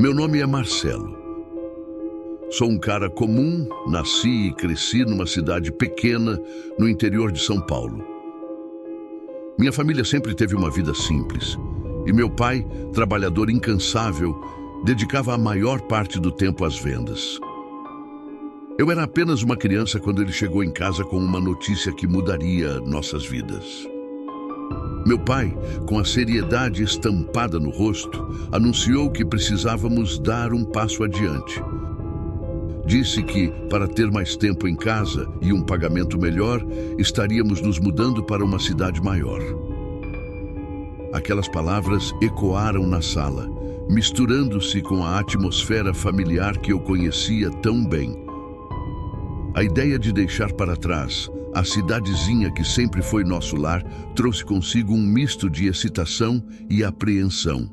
Meu nome é Marcelo. Sou um cara comum, nasci e cresci numa cidade pequena no interior de São Paulo. Minha família sempre teve uma vida simples. E meu pai, trabalhador incansável, dedicava a maior parte do tempo às vendas. Eu era apenas uma criança quando ele chegou em casa com uma notícia que mudaria nossas vidas. Meu pai, com a seriedade estampada no rosto, anunciou que precisávamos dar um passo adiante. Disse que, para ter mais tempo em casa e um pagamento melhor, estaríamos nos mudando para uma cidade maior. Aquelas palavras ecoaram na sala, misturando-se com a atmosfera familiar que eu conhecia tão bem. A ideia de deixar para trás a cidadezinha que sempre foi nosso lar trouxe consigo um misto de excitação e apreensão.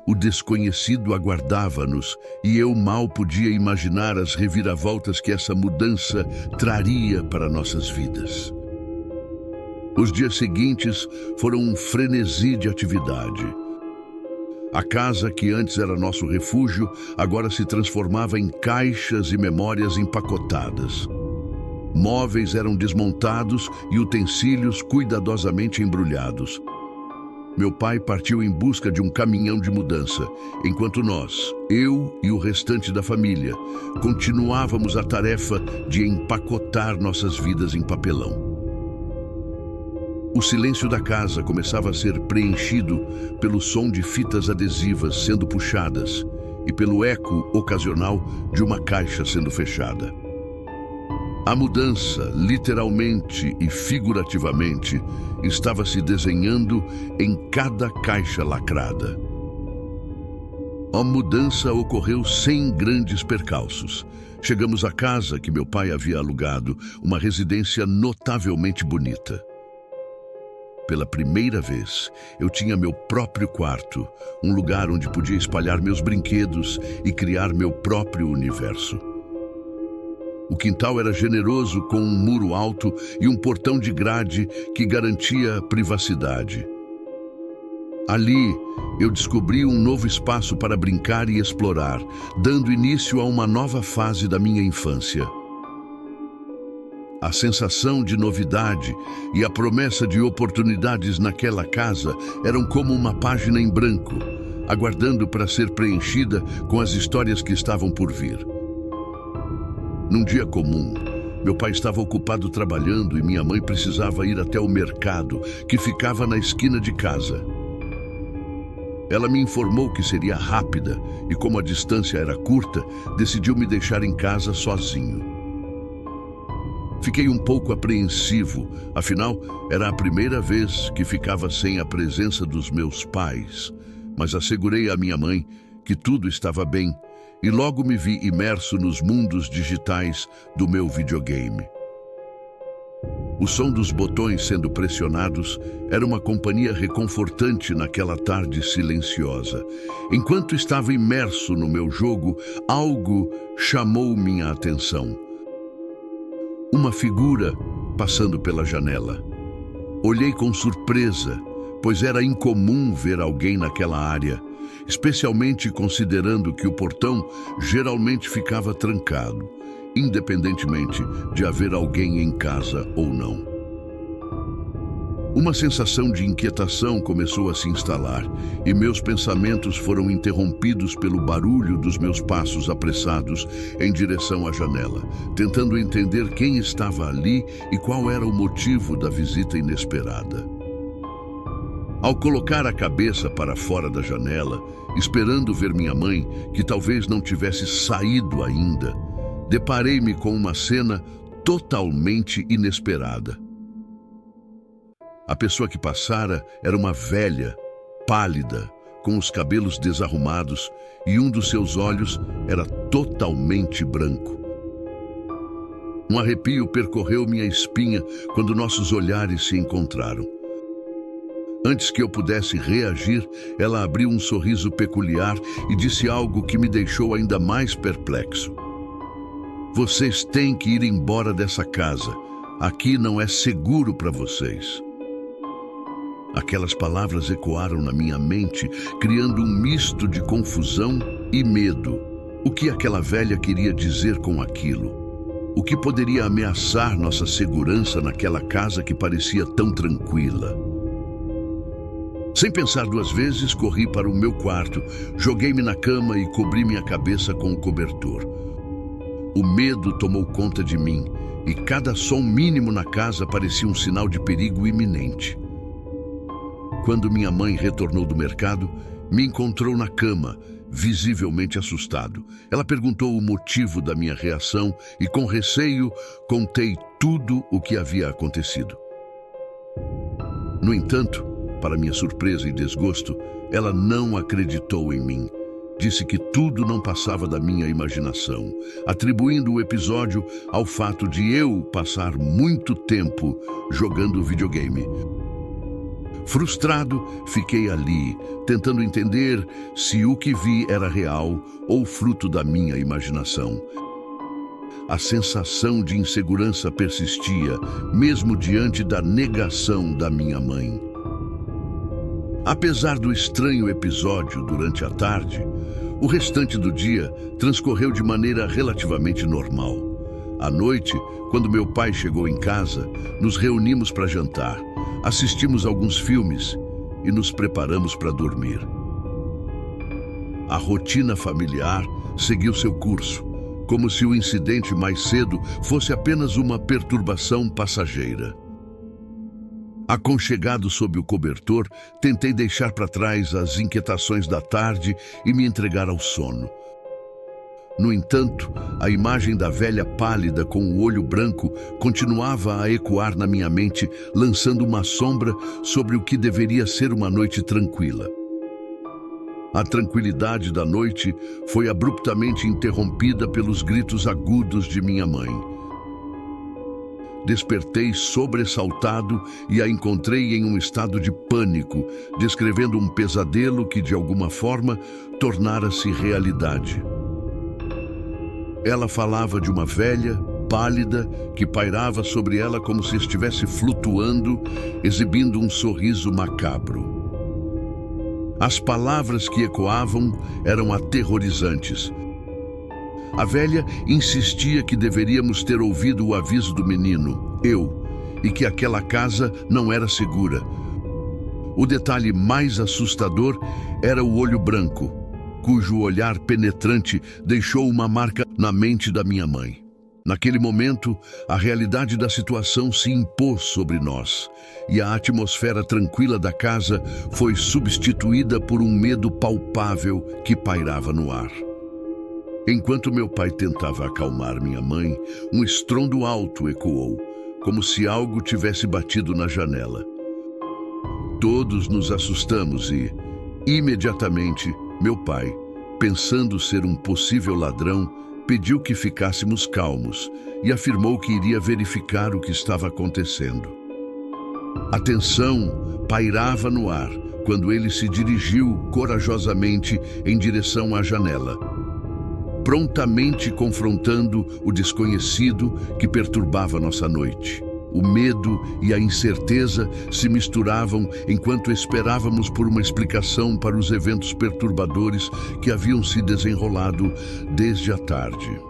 O desconhecido aguardava-nos e eu mal podia imaginar as reviravoltas que essa mudança traria para nossas vidas. Os dias seguintes foram um frenesi de atividade. A casa, que antes era nosso refúgio, agora se transformava em caixas e memórias empacotadas. Móveis eram desmontados e utensílios cuidadosamente embrulhados. Meu pai partiu em busca de um caminhão de mudança, enquanto nós, eu e o restante da família, continuávamos a tarefa de empacotar nossas vidas em papelão. O silêncio da casa começava a ser preenchido pelo som de fitas adesivas sendo puxadas e pelo eco ocasional de uma caixa sendo fechada. A mudança, literalmente e figurativamente, estava se desenhando em cada caixa lacrada. A mudança ocorreu sem grandes percalços. Chegamos à casa que meu pai havia alugado, uma residência notavelmente bonita. Pela primeira vez, eu tinha meu próprio quarto, um lugar onde podia espalhar meus brinquedos e criar meu próprio universo. O quintal era generoso, com um muro alto e um portão de grade que garantia privacidade. Ali, eu descobri um novo espaço para brincar e explorar, dando início a uma nova fase da minha infância. A sensação de novidade e a promessa de oportunidades naquela casa eram como uma página em branco, aguardando para ser preenchida com as histórias que estavam por vir. Num dia comum, meu pai estava ocupado trabalhando e minha mãe precisava ir até o mercado, que ficava na esquina de casa. Ela me informou que seria rápida e, como a distância era curta, decidiu me deixar em casa sozinho. Fiquei um pouco apreensivo, afinal, era a primeira vez que ficava sem a presença dos meus pais, mas assegurei à minha mãe que tudo estava bem e logo me vi imerso nos mundos digitais do meu videogame. O som dos botões sendo pressionados era uma companhia reconfortante naquela tarde silenciosa. Enquanto estava imerso no meu jogo, algo chamou minha atenção. Uma figura passando pela janela. Olhei com surpresa, pois era incomum ver alguém naquela área, especialmente considerando que o portão geralmente ficava trancado, independentemente de haver alguém em casa ou não. Uma sensação de inquietação começou a se instalar e meus pensamentos foram interrompidos pelo barulho dos meus passos apressados em direção à janela, tentando entender quem estava ali e qual era o motivo da visita inesperada. Ao colocar a cabeça para fora da janela, esperando ver minha mãe, que talvez não tivesse saído ainda, deparei-me com uma cena totalmente inesperada. A pessoa que passara era uma velha, pálida, com os cabelos desarrumados e um dos seus olhos era totalmente branco. Um arrepio percorreu minha espinha quando nossos olhares se encontraram. Antes que eu pudesse reagir, ela abriu um sorriso peculiar e disse algo que me deixou ainda mais perplexo. Vocês têm que ir embora dessa casa. Aqui não é seguro para vocês. Aquelas palavras ecoaram na minha mente, criando um misto de confusão e medo. O que aquela velha queria dizer com aquilo? O que poderia ameaçar nossa segurança naquela casa que parecia tão tranquila? Sem pensar duas vezes, corri para o meu quarto, joguei-me na cama e cobri minha cabeça com o cobertor. O medo tomou conta de mim e cada som mínimo na casa parecia um sinal de perigo iminente. Quando minha mãe retornou do mercado, me encontrou na cama, visivelmente assustado. Ela perguntou o motivo da minha reação e, com receio, contei tudo o que havia acontecido. No entanto, para minha surpresa e desgosto, ela não acreditou em mim. Disse que tudo não passava da minha imaginação, atribuindo o episódio ao fato de eu passar muito tempo jogando videogame. Frustrado, fiquei ali, tentando entender se o que vi era real ou fruto da minha imaginação. A sensação de insegurança persistia, mesmo diante da negação da minha mãe. Apesar do estranho episódio durante a tarde, o restante do dia transcorreu de maneira relativamente normal. À noite, quando meu pai chegou em casa, nos reunimos para jantar, assistimos alguns filmes e nos preparamos para dormir. A rotina familiar seguiu seu curso, como se o incidente mais cedo fosse apenas uma perturbação passageira. Aconchegado sob o cobertor, tentei deixar para trás as inquietações da tarde e me entregar ao sono. No entanto, a imagem da velha pálida com o olho branco continuava a ecoar na minha mente, lançando uma sombra sobre o que deveria ser uma noite tranquila. A tranquilidade da noite foi abruptamente interrompida pelos gritos agudos de minha mãe. Despertei sobressaltado e a encontrei em um estado de pânico, descrevendo um pesadelo que, de alguma forma, tornara-se realidade. Ela falava de uma velha, pálida, que pairava sobre ela como se estivesse flutuando, exibindo um sorriso macabro. As palavras que ecoavam eram aterrorizantes. A velha insistia que deveríamos ter ouvido o aviso do menino, e que aquela casa não era segura. O detalhe mais assustador era o olho branco, cujo olhar penetrante deixou uma marca na mente da minha mãe. Naquele momento, a realidade da situação se impôs sobre nós, e a atmosfera tranquila da casa foi substituída por um medo palpável que pairava no ar. Enquanto meu pai tentava acalmar minha mãe, um estrondo alto ecoou, como se algo tivesse batido na janela. Todos nos assustamos e, imediatamente, meu pai, pensando ser um possível ladrão, pediu que ficássemos calmos e afirmou que iria verificar o que estava acontecendo. A tensão pairava no ar quando ele se dirigiu corajosamente em direção à janela, prontamente confrontando o desconhecido que perturbava nossa noite. O medo e a incerteza se misturavam enquanto esperávamos por uma explicação para os eventos perturbadores que haviam se desenrolado desde a tarde.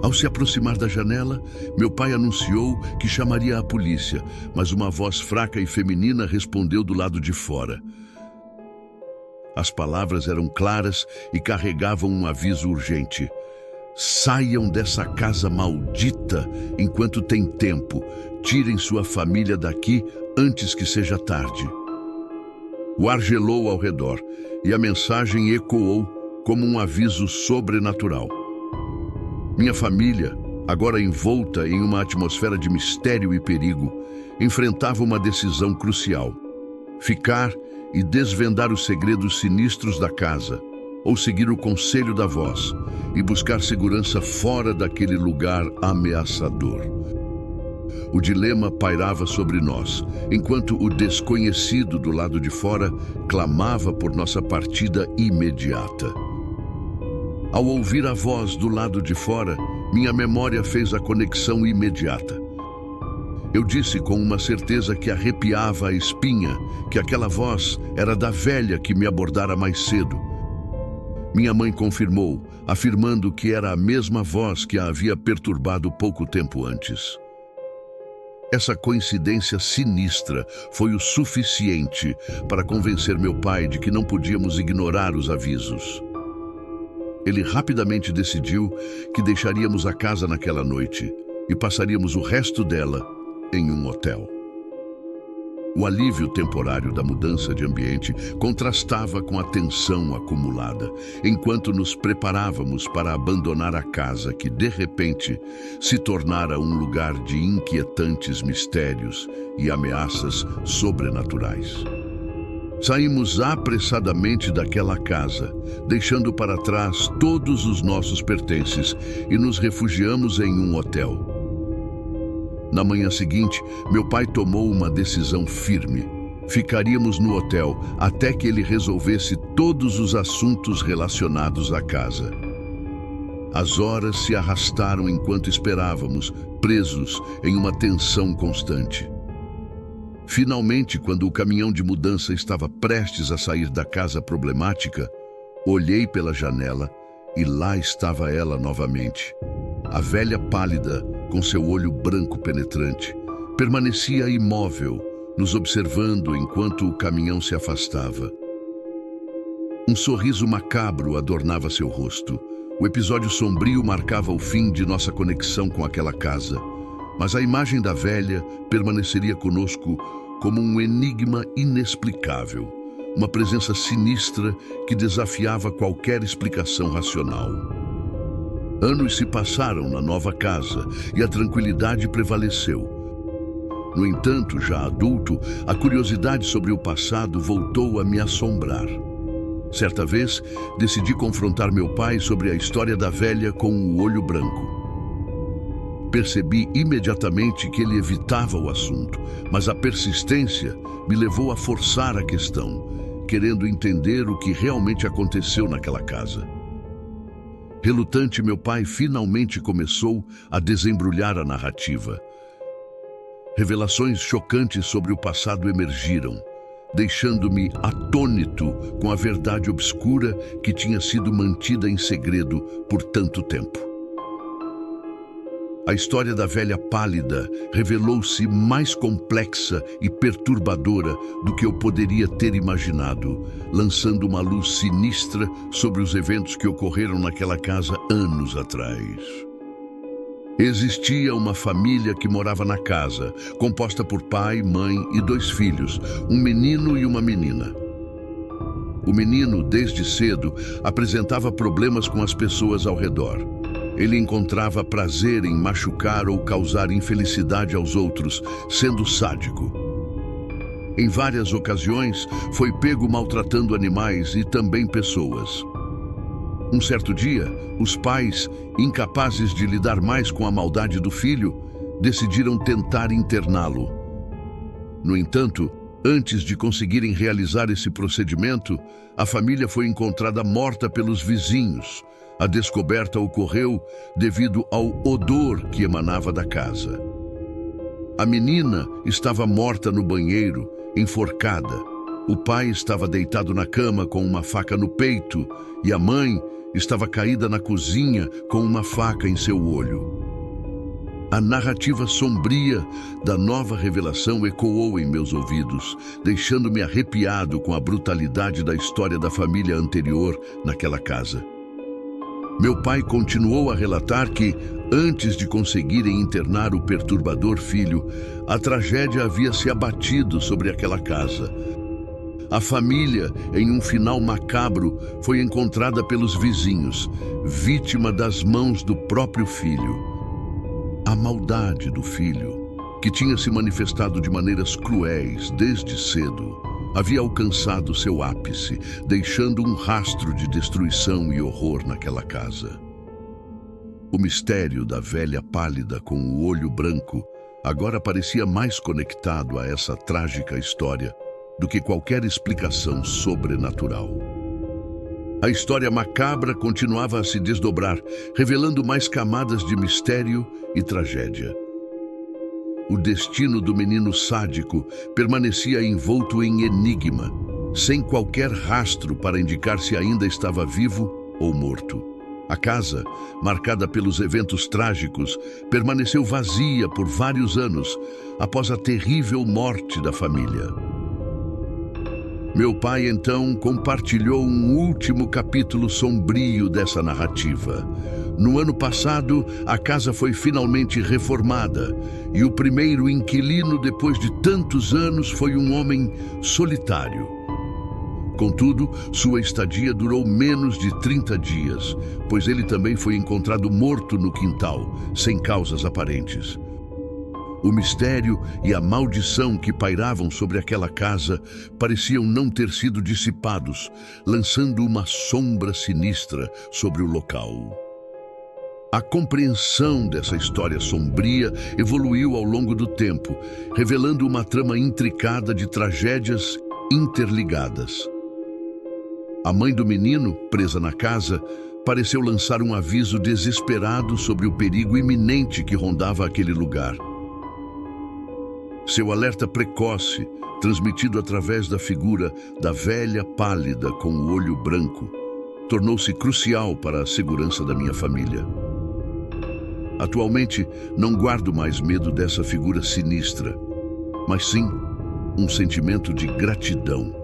Ao se aproximar da janela, meu pai anunciou que chamaria a polícia, mas uma voz fraca e feminina respondeu do lado de fora. As palavras eram claras e carregavam um aviso urgente. Saiam dessa casa maldita enquanto tem tempo. Tirem sua família daqui antes que seja tarde. O ar gelou ao redor e a mensagem ecoou como um aviso sobrenatural. Minha família, agora envolta em uma atmosfera de mistério e perigo, enfrentava uma decisão crucial: ficar e desvendar os segredos sinistros da casa, ou seguir o conselho da voz e buscar segurança fora daquele lugar ameaçador. O dilema pairava sobre nós, enquanto o desconhecido do lado de fora clamava por nossa partida imediata. Ao ouvir a voz do lado de fora, minha memória fez a conexão imediata. Eu disse com uma certeza que arrepiava a espinha que aquela voz era da velha que me abordara mais cedo. Minha mãe confirmou, afirmando que era a mesma voz que a havia perturbado pouco tempo antes. Essa coincidência sinistra foi o suficiente para convencer meu pai de que não podíamos ignorar os avisos. Ele rapidamente decidiu que deixaríamos a casa naquela noite e passaríamos o resto dela em um hotel. O alívio temporário da mudança de ambiente contrastava com a tensão acumulada, enquanto nos preparávamos para abandonar a casa que, de repente, se tornara um lugar de inquietantes mistérios e ameaças sobrenaturais. Saímos apressadamente daquela casa, deixando para trás todos os nossos pertences e nos refugiamos em um hotel. Na manhã seguinte, meu pai tomou uma decisão firme. Ficaríamos no hotel até que ele resolvesse todos os assuntos relacionados à casa. As horas se arrastaram enquanto esperávamos, presos em uma tensão constante. Finalmente, quando o caminhão de mudança estava prestes a sair da casa problemática, olhei pela janela e lá estava ela novamente. A velha pálida, com seu olho branco penetrante, permanecia imóvel, nos observando enquanto o caminhão se afastava. Um sorriso macabro adornava seu rosto. O episódio sombrio marcava o fim de nossa conexão com aquela casa, mas a imagem da velha permaneceria conosco como um enigma inexplicável, uma presença sinistra que desafiava qualquer explicação racional. Anos se passaram na nova casa e a tranquilidade prevaleceu. No entanto, já adulto, a curiosidade sobre o passado voltou a me assombrar. Certa vez, decidi confrontar meu pai sobre a história da velha com o olho branco. Percebi imediatamente que ele evitava o assunto, mas a persistência me levou a forçar a questão, querendo entender o que realmente aconteceu naquela casa. Relutante, meu pai finalmente começou a desembrulhar a narrativa. Revelações chocantes sobre o passado emergiram, deixando-me atônito com a verdade obscura que tinha sido mantida em segredo por tanto tempo. A história da velha pálida revelou-se mais complexa e perturbadora do que eu poderia ter imaginado, lançando uma luz sinistra sobre os eventos que ocorreram naquela casa anos atrás. Existia uma família que morava na casa, composta por pai, mãe e 2 filhos, um menino e uma menina. O menino, desde cedo, apresentava problemas com as pessoas ao redor. Ele encontrava prazer em machucar ou causar infelicidade aos outros, sendo sádico. Em várias ocasiões, foi pego maltratando animais e também pessoas. Um certo dia, os pais, incapazes de lidar mais com a maldade do filho, decidiram tentar interná-lo. No entanto, antes de conseguirem realizar esse procedimento, a família foi encontrada morta pelos vizinhos. A descoberta ocorreu devido ao odor que emanava da casa. A menina estava morta no banheiro, enforcada. O pai estava deitado na cama com uma faca no peito e a mãe estava caída na cozinha com uma faca em seu olho. A narrativa sombria da nova revelação ecoou em meus ouvidos, deixando-me arrepiado com a brutalidade da história da família anterior naquela casa. Meu pai continuou a relatar que, antes de conseguirem internar o perturbador filho, a tragédia havia se abatido sobre aquela casa. A família, em um final macabro, foi encontrada pelos vizinhos, vítima das mãos do próprio filho. A maldade do filho, que tinha se manifestado de maneiras cruéis desde cedo, havia alcançado seu ápice, deixando um rastro de destruição e horror naquela casa. O mistério da velha pálida com o olho branco agora parecia mais conectado a essa trágica história do que qualquer explicação sobrenatural. A história macabra continuava a se desdobrar, revelando mais camadas de mistério e tragédia. O destino do menino sádico permanecia envolto em enigma, sem qualquer rastro para indicar se ainda estava vivo ou morto. A casa, marcada pelos eventos trágicos, permaneceu vazia por vários anos após a terrível morte da família. Meu pai, então, compartilhou um último capítulo sombrio dessa narrativa. No ano passado, a casa foi finalmente reformada e o primeiro inquilino, depois de tantos anos, foi um homem solitário. Contudo, sua estadia durou menos de 30 dias, pois ele também foi encontrado morto no quintal, sem causas aparentes. O mistério e a maldição que pairavam sobre aquela casa pareciam não ter sido dissipados, lançando uma sombra sinistra sobre o local. A compreensão dessa história sombria evoluiu ao longo do tempo, revelando uma trama intricada de tragédias interligadas. A mãe do menino, presa na casa, pareceu lançar um aviso desesperado sobre o perigo iminente que rondava aquele lugar. Seu alerta precoce, transmitido através da figura da velha pálida com o olho branco, tornou-se crucial para a segurança da minha família. Atualmente, não guardo mais medo dessa figura sinistra, mas sim um sentimento de gratidão.